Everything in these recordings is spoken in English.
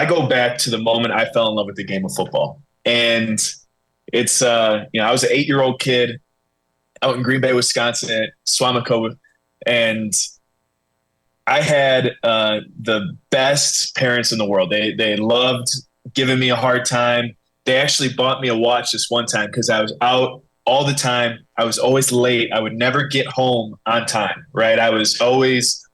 I go back to the moment I fell in love with the game of football. And it's, I was an 8-year-old kid out in Green Bay, Wisconsin at Swamico. And I had the best parents in the world. They loved giving me a hard time. They actually bought me a watch this one time because I was out all the time. I was always late. I would never get home on time, right? I was always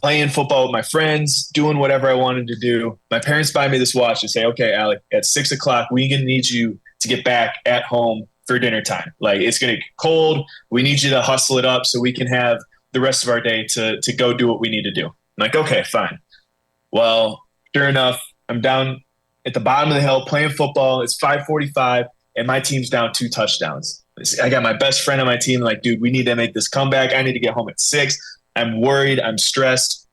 playing football with my friends, doing whatever I wanted to do. My parents buy me this watch and say, okay, Alec, at 6 o'clock, we're going to need you to get back at home for dinner time. Like, it's going to get cold. We need you to hustle it up so we can have the rest of our day to go do what we need to do. I'm like, okay, fine. Well, sure enough, I'm down at the bottom of the hill playing football. It's 5:45 and my team's down 2 touchdowns. I got my best friend on my team. Like, dude, we need to make this comeback. I need to get home at 6. I'm worried. I'm stressed.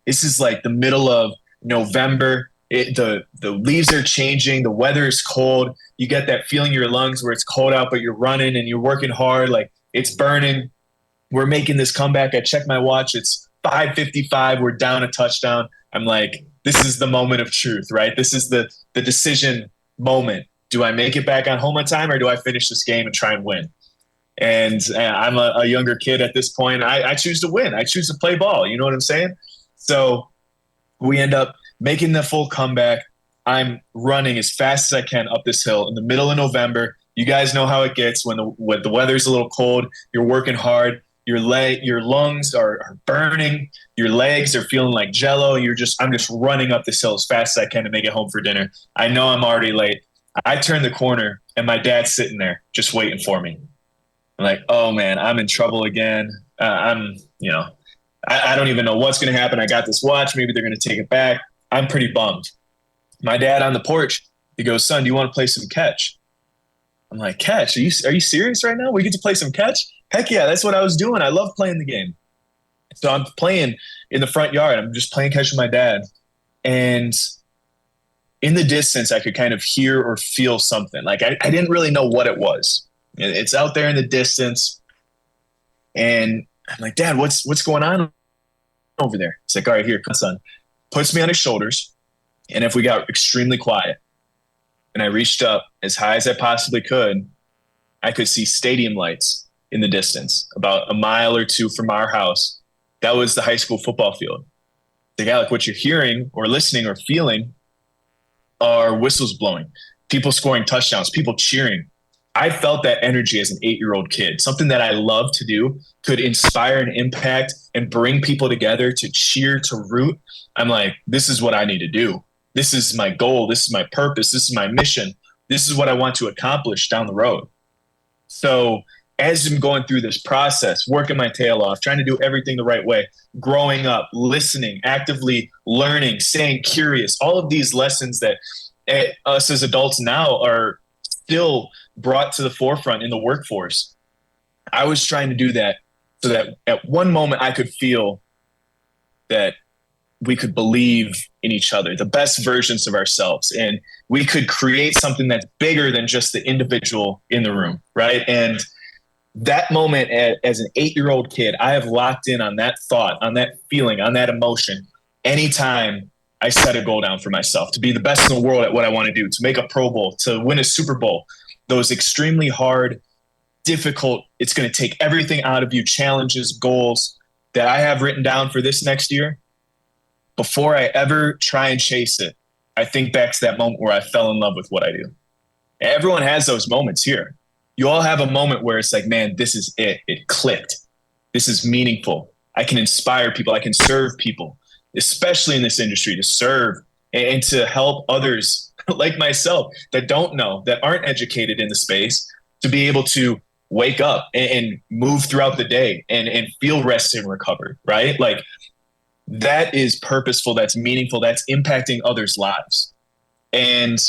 This is like the middle of November. The leaves are changing. The weather is cold. You get that feeling in your lungs where it's cold out, but you're running and you're working hard. Like, it's burning. We're making this comeback. I check my watch. It's 5:55. We're down a touchdown. I'm like, this is the moment of truth, right? This is the decision moment. Do I make it back on home on time, or do I finish this game and try and win? And I'm a younger kid at this point. I choose to win. I choose to play ball. You know what I'm saying? So we end up making the full comeback. I'm running as fast as I can up this hill in the middle of November. You guys know how it gets when the weather's a little cold. You're working hard. Your lungs are burning. Your legs are feeling like jello. I'm just running up this hill as fast as I can to make it home for dinner. I know I'm already late. I turn the corner and my dad's sitting there just waiting for me. I'm like, oh man, I'm in trouble again. I don't even know what's going to happen. I got this watch. Maybe they're going to take it back. I'm pretty bummed. My dad on the porch, he goes, son, do you want to play some catch? I'm like, catch? Are you serious right now? We get to play some catch? Heck yeah, that's what I was doing. I love playing the game. So I'm playing in the front yard. I'm just playing catch with my dad. And in the distance, I could kind of hear or feel something. Like, I didn't really know what it was. It's out there in the distance. And I'm like, Dad, what's going on over there? It's like, all right, here, come son. Puts me on his shoulders. And if we got extremely quiet, and I reached up as high as I possibly could, I could see stadium lights in the distance, about a mile or two from our house. That was the high school football field. Like, Alec, what you're hearing or listening or feeling are whistles blowing, people scoring touchdowns, people cheering. I felt that energy as an 8-year-old kid. Something that I love to do could inspire and impact and bring people together to cheer, to root. I'm like, this is what I need to do. This is my goal. This is my purpose. This is my mission. This is what I want to accomplish down the road. So as I'm going through this process, working my tail off, trying to do everything the right way, growing up, listening, actively learning, staying curious, all of these lessons that us as adults now are still brought to the forefront in the workforce. I was trying to do that so that at one moment I could feel that we could believe in each other, the best versions of ourselves, and we could create something that's bigger than just the individual in the room, right? And that moment as an 8-year-old kid, I have locked in on that thought, on that feeling, on that emotion. Anytime I set a goal down for myself to be the best in the world at what I want to do, to make a Pro Bowl, to win a Super Bowl, those extremely hard, difficult, it's going to take everything out of you, challenges, goals that I have written down for this next year. Before I ever try and chase it, I think back to that moment where I fell in love with what I do. Everyone has those moments here. You all have a moment where it's like, man, this is it. It clicked. This is meaningful. I can inspire people. I can serve people, especially in this industry, to serve and to help others like myself that don't know, that aren't educated in the space, to be able to wake up and move throughout the day and feel rested and recovered, right? Like, that is purposeful. That's meaningful. That's impacting others' lives. And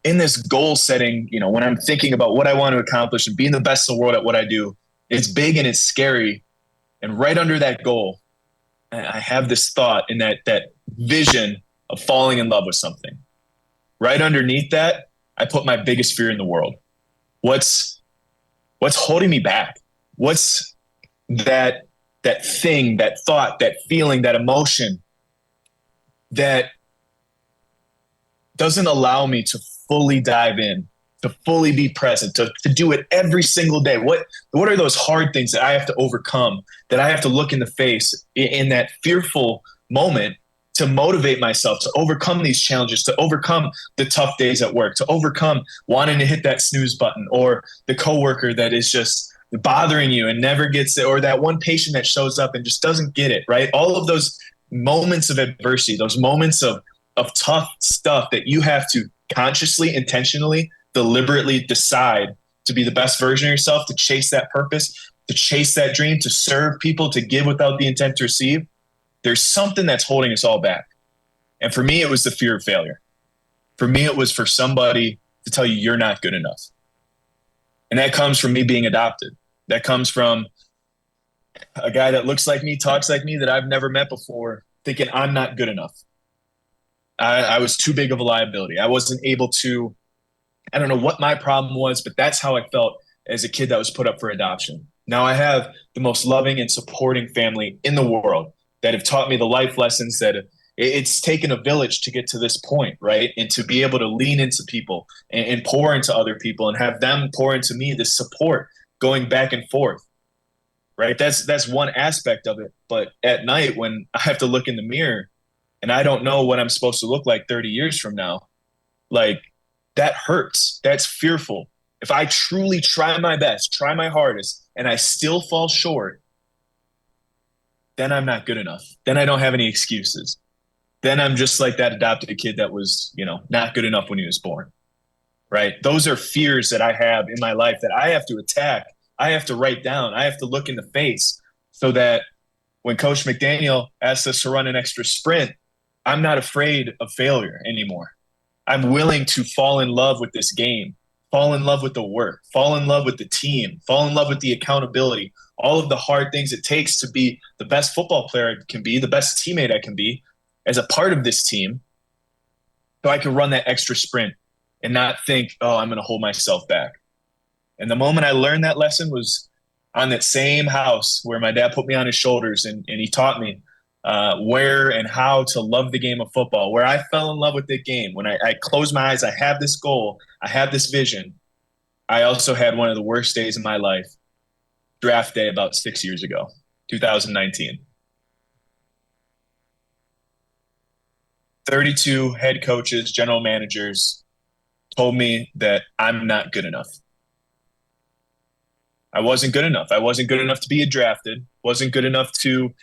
in this goal setting, when I'm thinking about what I want to accomplish and being the best in the world at what I do, it's big and it's scary. And right under that goal, I have this thought and that vision of falling in love with something. Right underneath that, I put my biggest fear in the world. What's holding me back? What's that thing, that thought, that feeling, that emotion that doesn't allow me to fully dive in, to fully be present, to do it every single day. What are those hard things that I have to overcome, that I have to look in the face in that fearful moment to motivate myself to overcome these challenges, to overcome the tough days at work, to overcome wanting to hit that snooze button, or the coworker that is just bothering you and never gets it, or that one patient that shows up and just doesn't get it, right? All of those moments of adversity, those moments of tough stuff that you have to consciously, intentionally, deliberately decide to be the best version of yourself, to chase that purpose, to chase that dream, to serve people, to give without the intent to receive. There's something that's holding us all back. And for me, it was the fear of failure. For me, it was for somebody to tell you you're not good enough. And that comes from me being adopted. That comes from a guy that looks like me, talks like me, that I've never met before, thinking I'm not good enough. I was too big of a liability. I wasn't able to, I don't know what my problem was, but that's how I felt as a kid that was put up for adoption. Now I have the most loving and supporting family in the world that have taught me the life lessons that it's taken a village to get to this point, right? And to be able to lean into people and pour into other people and have them pour into me, this support going back and forth, right? That's one aspect of it. But at night when I have to look in the mirror and I don't know what I'm supposed to look like 30 years from now, like that hurts. That's fearful. If I truly try my best, try my hardest, and I still fall short, then I'm not good enough. Then I don't have any excuses. Then I'm just like that adopted kid that was, not good enough when he was born, right? Those are fears that I have in my life that I have to attack. I have to write down. I have to look in the face so that when Coach McDaniel asks us to run an extra sprint, I'm not afraid of failure anymore. I'm willing to fall in love with this game, fall in love with the work, fall in love with the team, fall in love with the accountability, all of the hard things it takes to be the best football player I can be, the best teammate I can be as a part of this team, so I can run that extra sprint and not think, oh, I'm going to hold myself back. And the moment I learned that lesson was on that same house where my dad put me on his shoulders and he taught me where and how to love the game of football, where I fell in love with the game. When I closed my eyes, I have this goal, I have this vision. I also had one of the worst days of my life, draft day about 6 years ago, 2019. 32 head coaches, general managers told me that I'm not good enough. I wasn't good enough. I wasn't good enough to be drafted, wasn't good enough to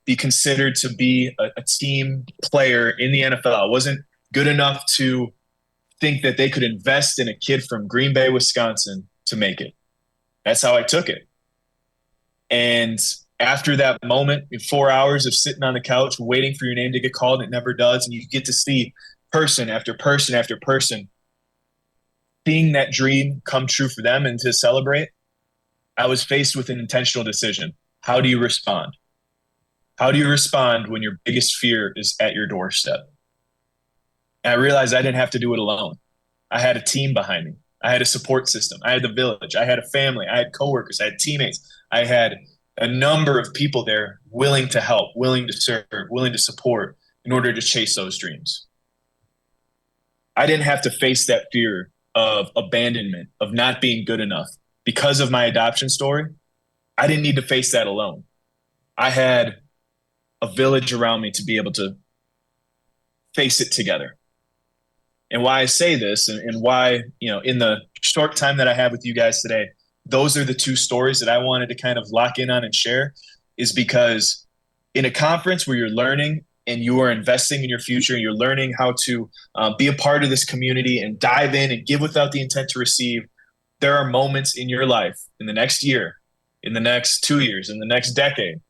be considered to be a team player in the NFL. I wasn't good enough to think that they could invest in a kid from Green Bay, Wisconsin to make it. That's how I took it. And after that moment, in 4 hours of sitting on the couch, waiting for your name to get called, and it never does, and you get to see person after person after person, seeing that dream come true for them and to celebrate, I was faced with an intentional decision. How do you respond? How do you respond when your biggest fear is at your doorstep? And I realized I didn't have to do it alone. I had a team behind me. I had a support system. I had the village. I had a family. I had coworkers. I had teammates. I had a number of people there willing to help, willing to serve, willing to support in order to chase those dreams. I didn't have to face that fear of abandonment, of not being good enough. Because of my adoption story, I didn't need to face that alone. I had a village around me to be able to face it together. And why I say this and why, in the short time that I have with you guys today, those are the two stories that I wanted to kind of lock in on and share, is because in a conference where you're learning and you are investing in your future and you're learning how to be a part of this community and dive in and give without the intent to receive, there are moments in your life, in the next year, in the next 2 years, in the next decade,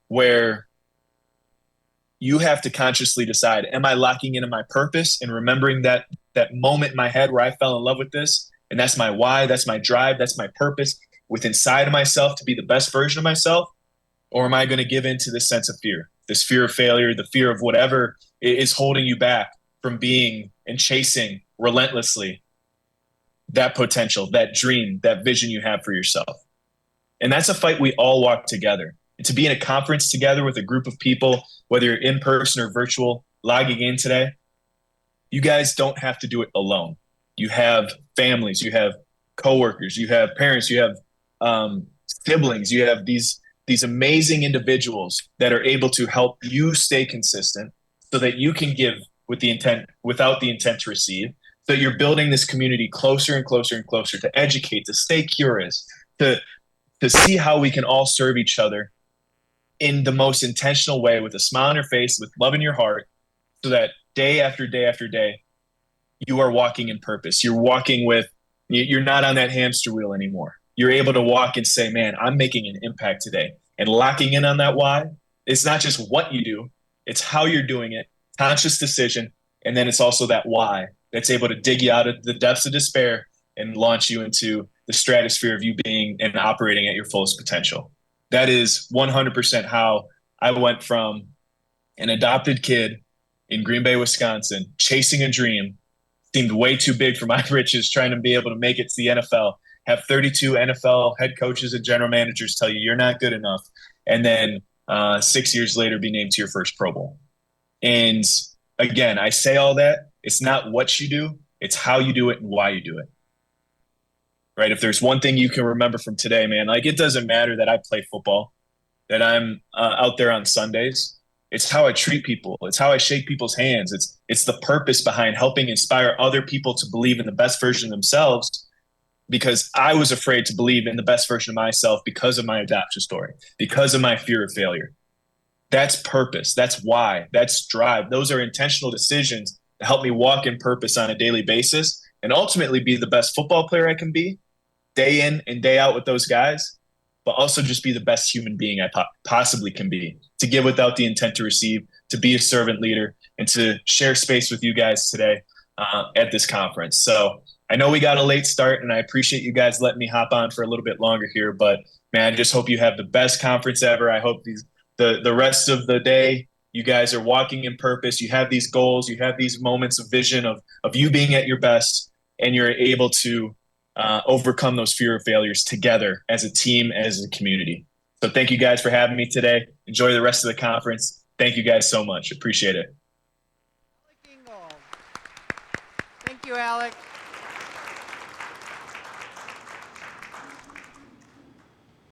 where you have to consciously decide, am I locking into my purpose and remembering that moment in my head where I fell in love with this? And that's my why, that's my drive, that's my purpose with inside of myself to be the best version of myself? Or am I going to give in to this sense of fear, this fear of failure, the fear of whatever is holding you back from being and chasing relentlessly that potential, that dream, that vision you have for yourself? And that's a fight we all walk together. And to be in a conference together with a group of people, whether you're in person or virtual, logging in today, you guys don't have to do it alone. You have families, you have coworkers, you have parents, you have siblings, you have these amazing individuals that are able to help you stay consistent so that you can give with the intent without the intent to receive. So you're building this community closer and closer and closer to educate, to stay curious, to see how we can all serve each other in the most intentional way with a smile on your face, with love in your heart, so that day after day after day, you are walking in purpose. You're walking with, you're not on that hamster wheel anymore. You're able to walk and say, man, I'm making an impact today. And locking in on that why, it's not just what you do, it's how you're doing it, conscious decision. And then it's also that why that's able to dig you out of the depths of despair and launch you into the stratosphere of you being and operating at your fullest potential. That is 100% how I went from an adopted kid in Green Bay, Wisconsin, chasing a dream, seemed way too big for my britches, trying to be able to make it to the NFL, have 32 NFL head coaches and general managers tell you you're not good enough, and then 6 years later be named to your first Pro Bowl. And again, I say all that. It's not what you do, it's how you do it and why you do it. Right? If there's one thing you can remember from today, man, like it doesn't matter that I play football, that I'm out there on Sundays. It's how I treat people. It's how I shake people's hands. It's the purpose behind helping inspire other people to believe in the best version of themselves, because I was afraid to believe in the best version of myself because of my adoption story, because of my fear of failure. That's purpose. That's why. That's drive. Those are intentional decisions to help me walk in purpose on a daily basis and ultimately be the best football player I can be, day in and day out with those guys, but also just be the best human being I possibly can be, to give without the intent to receive, to be a servant leader, and to share space with you guys today at this conference. So I know we got a late start, and I appreciate you guys letting me hop on for a little bit longer here, but man, I just hope you have the best conference ever. I hope the rest of the day, you guys are walking in purpose. You have these goals, you have these moments of vision of you being at your best, and you're able to overcome those fear of failures together as a team, as a community. So thank you guys for having me today. Enjoy the rest of the conference. Thank you guys so much. Appreciate it. Alec Ingold. Thank you, Alec.